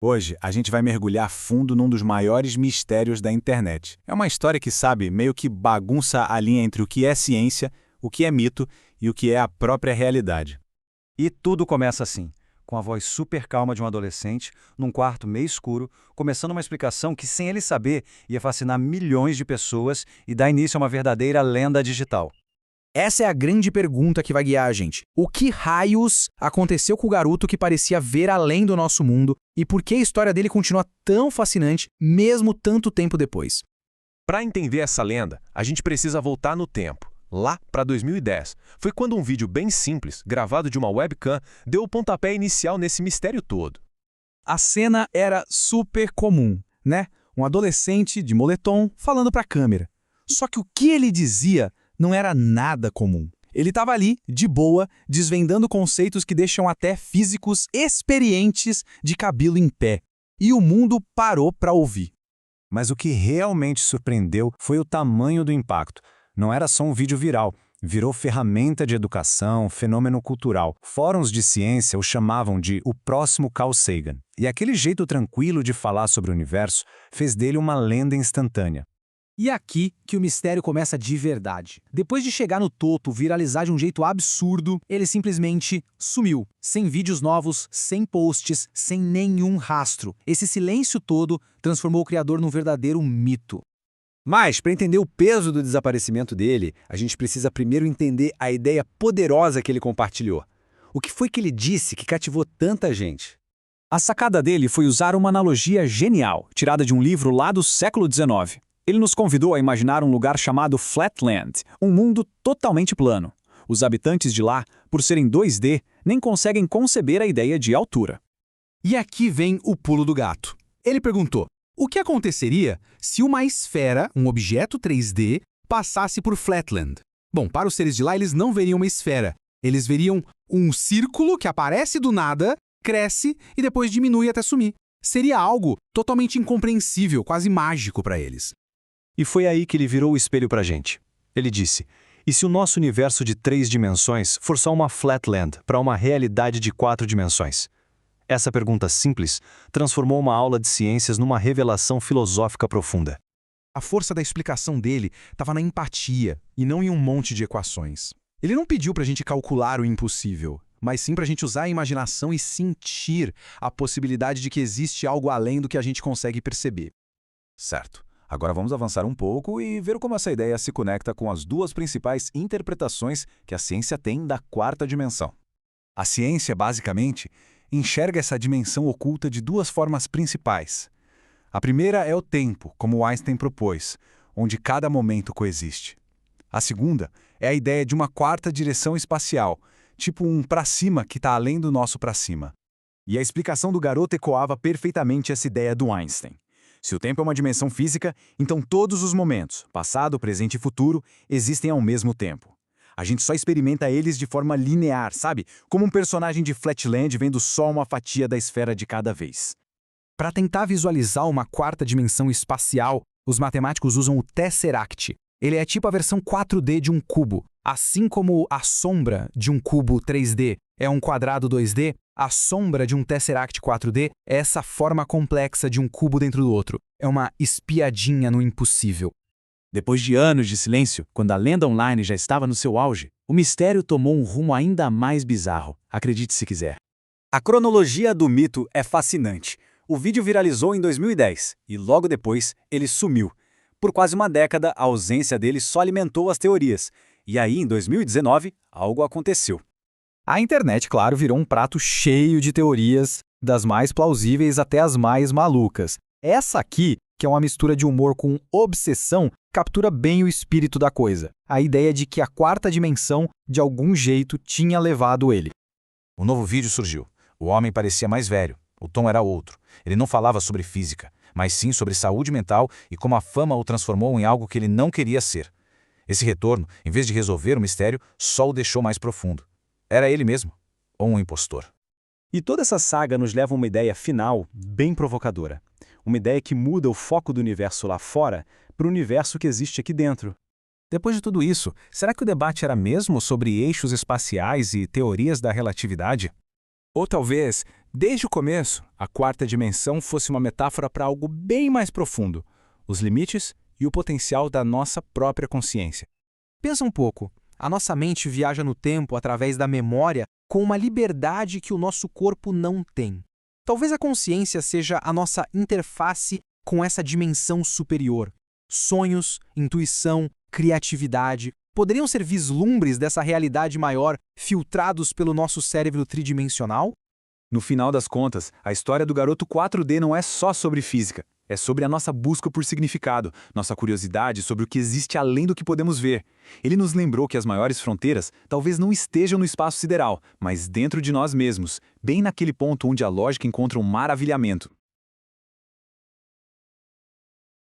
Hoje, a gente vai mergulhar fundo num dos maiores mistérios da internet. É uma história que, sabe, meio que bagunça a linha entre o que é ciência, o que é mito e o que é a própria realidade. E tudo começa assim, com a voz super calma de um adolescente, num quarto meio escuro, começando uma explicação que, sem ele saber, ia fascinar milhões de pessoas e dar início a uma verdadeira lenda digital. Essa é a grande pergunta que vai guiar a gente. O que raios aconteceu com o garoto que parecia ver além do nosso mundo e por que a história dele continua tão fascinante mesmo tanto tempo depois? Para entender essa lenda, a gente precisa voltar no tempo, lá para 2010. Foi quando um vídeo bem simples, gravado de uma webcam, deu o pontapé inicial nesse mistério todo. A cena era super comum, né? Um adolescente de moletom falando para a câmera. Só que o que ele dizia não era nada comum. Ele estava ali, de boa, desvendando conceitos que deixam até físicos experientes de cabelo em pé. E o mundo parou para ouvir. Mas o que realmente surpreendeu foi o tamanho do impacto. Não era só um vídeo viral, virou ferramenta de educação, fenômeno cultural. Fóruns de ciência o chamavam de o próximo Carl Sagan. E aquele jeito tranquilo de falar sobre o universo fez dele uma lenda instantânea. E aqui que o mistério começa de verdade. Depois de chegar no topo, viralizar de um jeito absurdo, ele simplesmente sumiu. Sem vídeos novos, sem posts, sem nenhum rastro. Esse silêncio todo transformou o criador num verdadeiro mito. Mas, para entender o peso do desaparecimento dele, a gente precisa primeiro entender a ideia poderosa que ele compartilhou. O que foi que ele disse que cativou tanta gente? A sacada dele foi usar uma analogia genial, tirada de um livro lá do século XIX. Ele nos convidou a imaginar um lugar chamado Flatland, um mundo totalmente plano. Os habitantes de lá, por serem 2D, nem conseguem conceber a ideia de altura. E aqui vem o pulo do gato. Ele perguntou: o que aconteceria se uma esfera, um objeto 3D, passasse por Flatland? Bom, para os seres de lá, eles não veriam uma esfera. Eles veriam um círculo que aparece do nada, cresce e depois diminui até sumir. Seria algo totalmente incompreensível, quase mágico para eles. E foi aí que ele virou o espelho para a gente. Ele disse, e se o nosso universo de 3 dimensões for só uma Flatland para uma realidade de 4 dimensões? Essa pergunta simples transformou uma aula de ciências numa revelação filosófica profunda. A força da explicação dele estava na empatia e não em um monte de equações. Ele não pediu para a gente calcular o impossível, mas sim para a gente usar a imaginação e sentir a possibilidade de que existe algo além do que a gente consegue perceber. Certo. Agora vamos avançar um pouco e ver como essa ideia se conecta com as duas principais interpretações que a ciência tem da quarta dimensão. A ciência, basicamente, enxerga essa dimensão oculta de duas formas principais. A primeira é o tempo, como Einstein propôs, onde cada momento coexiste. A segunda é a ideia de uma quarta direção espacial, tipo um para cima que está além do nosso para cima. E a explicação do garoto ecoava perfeitamente essa ideia do Einstein. Se o tempo é uma dimensão física, então todos os momentos, passado, presente e futuro, existem ao mesmo tempo. A gente só experimenta eles de forma linear, sabe? Como um personagem de Flatland vendo só uma fatia da esfera de cada vez. Para tentar visualizar uma quarta dimensão espacial, os matemáticos usam o Tesseract. Ele é tipo a versão 4D de um cubo. Assim como a sombra de um cubo 3D é um quadrado 2D, a sombra de um Tesseract 4D é essa forma complexa de um cubo dentro do outro. É uma espiadinha no impossível. Depois de anos de silêncio, quando a lenda online já estava no seu auge, o mistério tomou um rumo ainda mais bizarro, acredite se quiser. A cronologia do mito é fascinante. O vídeo viralizou em 2010 e logo depois ele sumiu. Por quase uma década, a ausência dele só alimentou as teorias. E aí, em 2019, algo aconteceu. A internet, claro, virou um prato cheio de teorias, das mais plausíveis até as mais malucas. Essa aqui, que é uma mistura de humor com obsessão, captura bem o espírito da coisa. A ideia de que a quarta dimensão, de algum jeito, tinha levado ele. Um novo vídeo surgiu. O homem parecia mais velho. O tom era outro. Ele não falava sobre física, mas sim sobre saúde mental e como a fama o transformou em algo que ele não queria ser. Esse retorno, em vez de resolver o mistério, só o deixou mais profundo. Era ele mesmo? Ou um impostor? E toda essa saga nos leva a uma ideia final bem provocadora. Uma ideia que muda o foco do universo lá fora para o universo que existe aqui dentro. Depois de tudo isso, será que o debate era mesmo sobre eixos espaciais e teorias da relatividade? Ou talvez, desde o começo, a quarta dimensão fosse uma metáfora para algo bem mais profundo: os limites e o potencial da nossa própria consciência. Pensa um pouco. A nossa mente viaja no tempo através da memória com uma liberdade que o nosso corpo não tem. Talvez a consciência seja a nossa interface com essa dimensão superior. Sonhos, intuição, criatividade poderiam ser vislumbres dessa realidade maior filtrados pelo nosso cérebro tridimensional? No final das contas, a história do garoto 4D não é só sobre física. É sobre a nossa busca por significado, nossa curiosidade sobre o que existe além do que podemos ver. Ele nos lembrou que as maiores fronteiras talvez não estejam no espaço sideral, mas dentro de nós mesmos, bem naquele ponto onde a lógica encontra um maravilhamento.